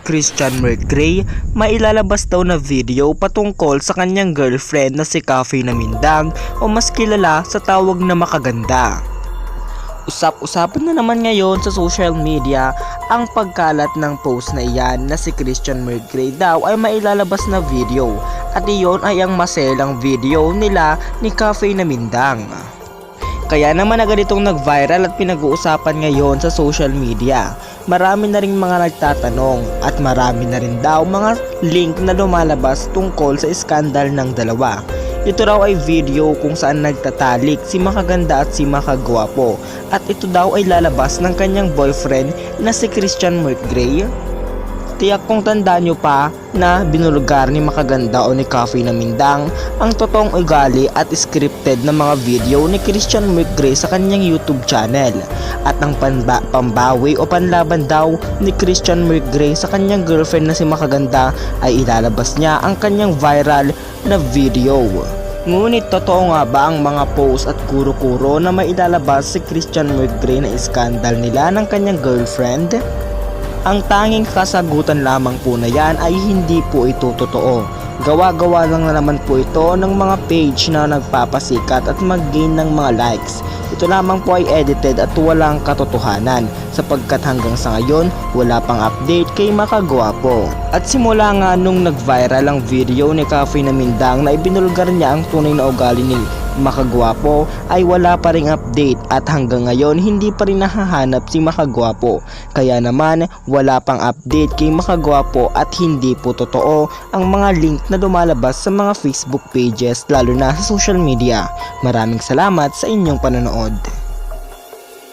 Christian Mercray, mailalabas daw na video patungkol sa kanyang girlfriend na si Cafe Namindang o mas kilala sa tawag na Makaganda. Usap-usapan na naman ngayon sa social media ang pagkalat ng post na iyan na si Christian Mercray daw ay mailalabas na video at iyon ay ang maselang video nila ni Cafe Namindang. Kaya naman agad itong nag-viral at pinag-uusapan ngayon sa social media. Marami na rin mga nagtatanong at marami na rin daw mga link na lumalabas tungkol sa iskandal ng dalawa. Ito raw ay video kung saan nagtatalik si Makaganda at si Makagwapo at ito daw ay lalabas ng kanyang boyfriend na si Christian Mercray. Tiyak kung tandaan nyo pa na binulgar ni Makaganda o ni Cafe Namindang ang totoong ugali at scripted na mga video ni Christian Mercray sa kanyang YouTube channel at ang pambawi o panlaban daw ni Christian Mercray sa kanyang girlfriend na si Makaganda ay ilalabas niya ang kanyang viral na video. Ngunit totoo nga ba ang mga post at kuro-kuro na may ilalabas si Christian Mercray na iskandal nila ng kanyang girlfriend? Ang tanging kasagutan lamang po na yan ay hindi po ito totoo. Gawa-gawa lang na naman po ito ng mga page na nagpapasikat at mag-gain ng mga likes. Ito lamang po ay edited at walang katotohanan sapagkat hanggang sa ngayon wala pang update kay Makagwapo. At simula nga nung nag-viral ang video ni Cafe Namindang na ibinulgar niya ang tunay na ugali ni Makagwapo ay wala pa ring update at hanggang ngayon hindi pa rin nahahanap si Makagwapo. Kaya naman wala pang update kay Makagwapo at hindi po totoo ang mga link na lumalabas sa mga Facebook pages lalo na sa social media. Maraming salamat sa inyong panonood.